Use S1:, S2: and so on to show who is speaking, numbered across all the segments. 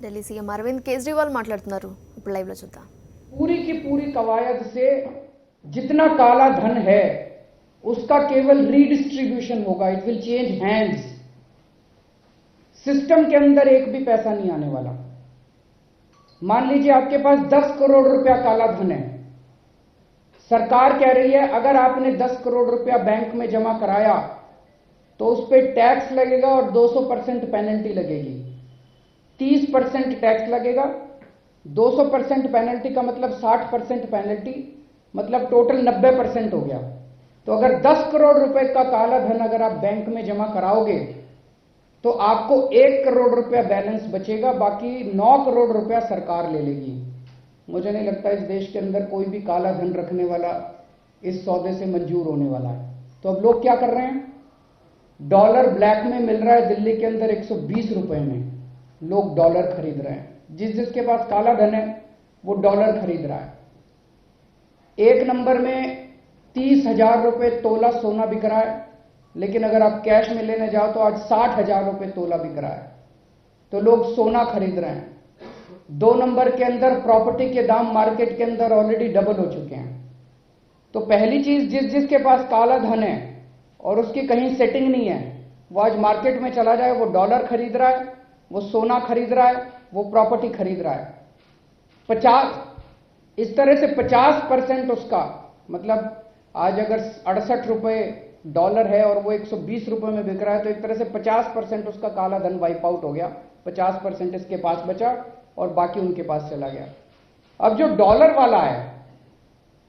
S1: Delhi CM Arvind Kejriwal మాట్లాడుతున్నారు. ఇప్పుడు live లో చూద్దాం.
S2: पूरी की पूरी कवायद से जितना काला धन है उसका केवल रीडिस्ट्रीब्यूशन होगा. It will change hands. System के अंदर एक भी पैसा नहीं आने वाला. मान लीजिए आपके पास 10 करोड़ रुपया काला धन है. सरकार कह रही है अगर आपने 10 करोड़ रुपया बैंक में जमा कराया तो उस पर टैक्स लगेगा और 200% पेनल्टी लगेगी. 30% टैक्स लगेगा, 200% पेनल्टी का मतलब 60% पेनल्टी, मतलब टोटल 90% हो गया. तो अगर 10 करोड़ रुपए का काला धन अगर आप बैंक में जमा कराओगे तो आपको 1 करोड़ रुपया बैलेंस बचेगा, बाकी 9 करोड़ रुपया सरकार ले लेगी. मुझे नहीं लगता इस देश के अंदर कोई भी काला धन रखने वाला इस सौदे से मंजूर होने वाला है. तो अब लोग क्या कर रहे हैं? डॉलर ब्लैक में मिल रहा है दिल्ली के अंदर 120 रुपए में. लोग डॉलर खरीद रहे हैं. जिसके पास काला धन है वो डॉलर खरीद रहा है. एक नंबर में 30,000 रुपए तोला सोना बिक रहा है, लेकिन अगर आप कैश में लेने जाओ तो आज 60,000 रुपए तोला बिक रहा है. तो लोग सोना खरीद रहे हैं. 2 नंबर के अंदर प्रॉपर्टी के दाम मार्केट के अंदर ऑलरेडी डबल हो चुके हैं. तो पहली चीज, जिसके पास काला धन है और उसकी कहीं सेटिंग नहीं है, वो आज मार्केट में चला जाए, वो डॉलर खरीद रहा है, वो सोना खरीद रहा है, वो प्रॉपर्टी खरीद रहा है. 50 इस तरह से 50% उसका, मतलब आज अगर 68 रुपए डॉलर है और वो 120 रुपए में बिक रहा है, तो एक तरह से 50% उसका काला धन वाइप आउट हो गया. 50% इसके पास बचा और बाकी उनके पास चला गया. अब जो डॉलर वाला है,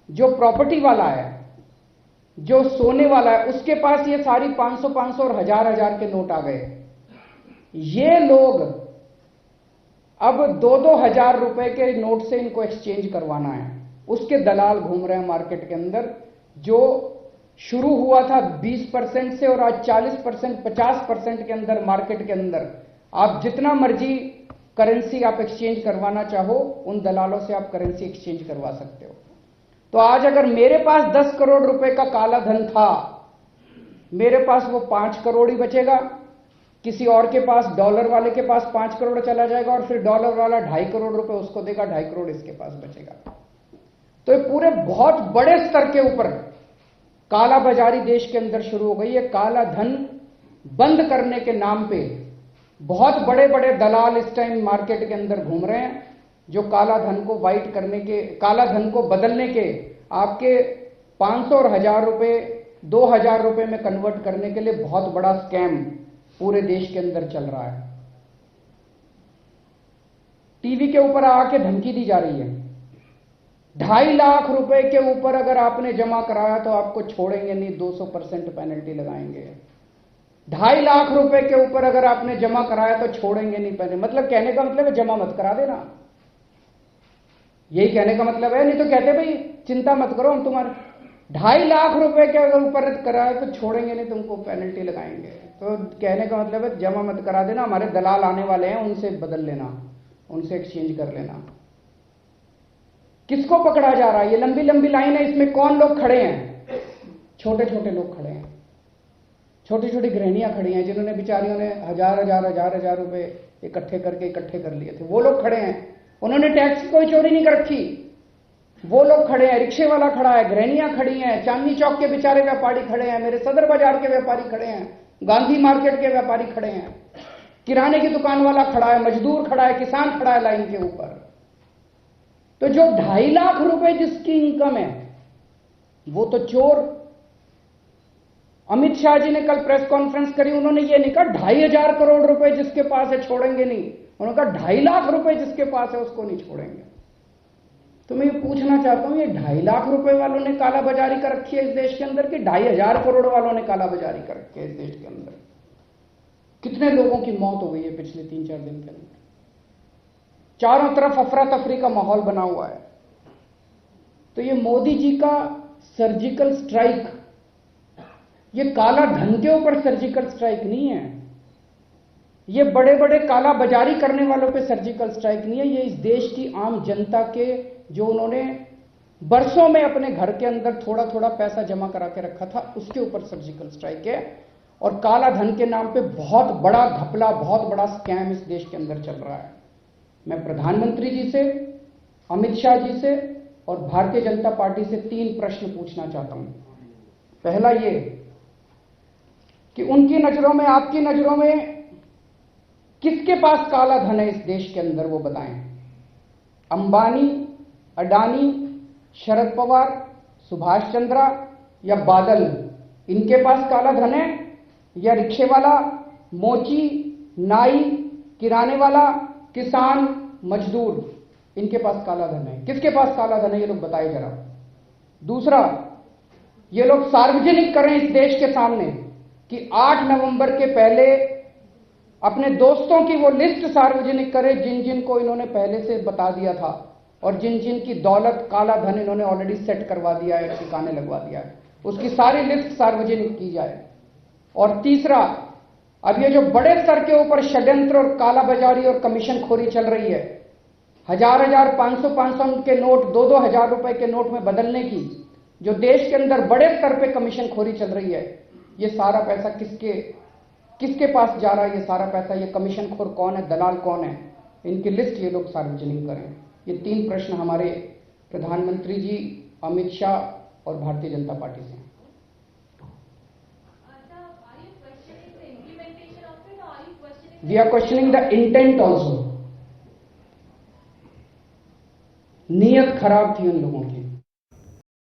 S2: जो प्रॉपर्टी वाला है, जो सोने वाला है, उसके पास ये सारी 500 और हजार के नोट आ गए. ये लोग अब 2 हजार रुपए के नोट से इनको एक्सचेंज करवाना है. उसके दलाल घूम रहे हैं मार्केट के अंदर. जो शुरू हुआ था 20% से और आज 40%, 50% के अंदर मार्केट के अंदर आप जितना मर्जी करेंसी आप एक्सचेंज करवाना चाहो, उन दलालों से आप करेंसी एक्सचेंज करवा सकते हो. तो आज अगर मेरे पास 10 करोड़ रुपए का काला धन था, मेरे पास वो 5 करोड़ ही बचेगा. किसी और के पास, डॉलर वाले के पास 5 करोड़ चला जाएगा और फिर डॉलर वाला 2.5 करोड़ रुपए उसको देगा, 2.5 करोड़ इसके पास बचेगा. तो ये पूरे बहुत बड़े स्तर के ऊपर काला बाजारी देश के अंदर शुरू हो गई है. काला धन बंद करने के नाम पे बहुत बड़े बड़े दलाल इस टाइम मार्केट के अंदर घूम रहे हैं, जो काला धन को वाइट करने के, काला धन को बदलने के, आपके 500 और 1000 रुपए 2000 रुपए में कन्वर्ट करने के लिए बहुत बड़ा स्कैम पूरे देश के अंदर चल रहा है. टीवी के ऊपर आके धमकी दी जा रही है, 2.5 लाख रुपए के ऊपर अगर आपने जमा कराया तो आपको छोड़ेंगे नहीं, 200% पेनल्टी लगाएंगे. 2.5 लाख रुपए के ऊपर अगर आपने जमा कराया तो छोड़ेंगे नहीं पेनल्टी. मतलब कहने का मतलब है जमा मत करा देना, यही कहने का मतलब है. नहीं तो कहते भाई चिंता मत करो, हम तुम्हारे 2.5 लाख रुपए के अगर ऊपर कराया तो छोड़ेंगे नहीं, तुमको पेनल्टी लगाएंगे. तो कहने का मतलब है जमा मत करा देना, हमारे दलाल आने वाले हैं, उनसे बदल लेना, उनसे एक्सचेंज कर लेना. किसको पकड़ा जा रहा है? ये लंबी लंबी लाइन है. इसमें कौन लोग खड़े हैं? छोटे छोटे लोग खड़े हैं, छोटी छोटी गृहणियां खड़ी हैं, जिन्होंने बेचारियों ने हजार रुपए इकट्ठे कर लिए थे. वो लोग खड़े हैं, उन्होंने टैक्स की कोई चोरी नहीं कर रखी. वो लोग खड़े हैं, रिक्शे वाला खड़ा है, गृहणियां खड़ी हैं, चांदनी चौक के बेचारे व्यापारी खड़े हैं, मेरे सदर बाजार के व्यापारी खड़े हैं, गांधी मार्केट के व्यापारी खड़े हैं, किराने की दुकान वाला खड़ा है, मजदूर खड़ा है, किसान खड़ा है लाइन के ऊपर. तो जो 2.5 लाख रुपए जिसकी इनकम है वो तो चोर. अमित शाह जी ने कल प्रेस कॉन्फ्रेंस करी, उन्होंने ये नहीं कहा 2,500 करोड़ रुपए जिसके पास है छोड़ेंगे नहीं, उन्होंने कहा 2.5 लाख रुपए जिसके पास है उसको नहीं छोड़ेंगे. तो मैं ये पूछना चाहता हूं, ये 2.5 लाख रुपए वालों ने काला बाजारी कर रखी है इस देश के अंदर, कि 2,500 करोड़ वालों ने काला बाजारी कर रखी है इस देश के अंदर? कितने लोगों की मौत हो गई है पिछले 3-4 दिन के अंदर? चारों तरफ अफरा तफरी का माहौल बना हुआ है. तो ये मोदी जी का सर्जिकल स्ट्राइक, ये काला धन के ऊपर सर्जिकल स्ट्राइक नहीं है, ये बड़े बड़े काला बाजारी करने वालों पे सर्जिकल स्ट्राइक नहीं है. ये इस देश की आम जनता के, जो उन्होंने बरसों में अपने घर के अंदर थोड़ा थोड़ा पैसा जमा करा के रखा था, उसके ऊपर सर्जिकल स्ट्राइक है. और काला धन के नाम पे बहुत बड़ा घपला, बहुत बड़ा स्कैम इस देश के अंदर चल रहा है. मैं प्रधानमंत्री जी से, अमित शाह जी से और भारतीय जनता पार्टी से 3 प्रश्न पूछना चाहता हूं। पहला ये कि उनकी नजरों में, आपकी नजरों में किसके पास काला धन है इस देश के अंदर, वो बताएं। अंबानी, अडानी, शरद पवार, सुभाष चंद्रा या बादल, इनके पास काला धन है? या रिक्शे वाला, मोची, नाई, किराने वाला, किसान, मजदूर, इनके पास काला धन है? किसके पास काला धन है ये लोग बताए जरा। दूसरा, ये लोग सार्वजनिक करें इस देश के सामने कि 8 नवंबर के पहले अपने दोस्तों की वो लिस्ट सार्वजनिक करें जिन जिन को इन्होंने पहले से बता दिया था और जिन जिन की दौलत, काला धन इन्होंने ऑलरेडी सेट करवा दिया है, ठिकाने लगवा दिया है, उसकी सारी लिस्ट सार्वजनिक की जाए। और तीसरा, अब ये जो बड़े स्तर के ऊपर षड्यंत्र और कालाबाजारी और कमीशनखोरी चल रही है, 1000 500 के नोट, 2 हजार रुपए के नोट में बदलने की जो देश के अंदर बड़े स्तर पे कमीशनखोरी चल रही है, ये सारा पैसा किसके पास जा रहा है? ये सारा पैसा, ये कमीशनखोर कौन है, दलाल कौन है? इनकी लिस्ट ये लोग सार्वजनिक करें। ये 3 प्रश्न हमारे प्रधानमंत्री जी, अमित शाह और भारतीय जनता पार्टी से हैं। We are questioning the intent also. नीयत खराब थी उन लोगों की।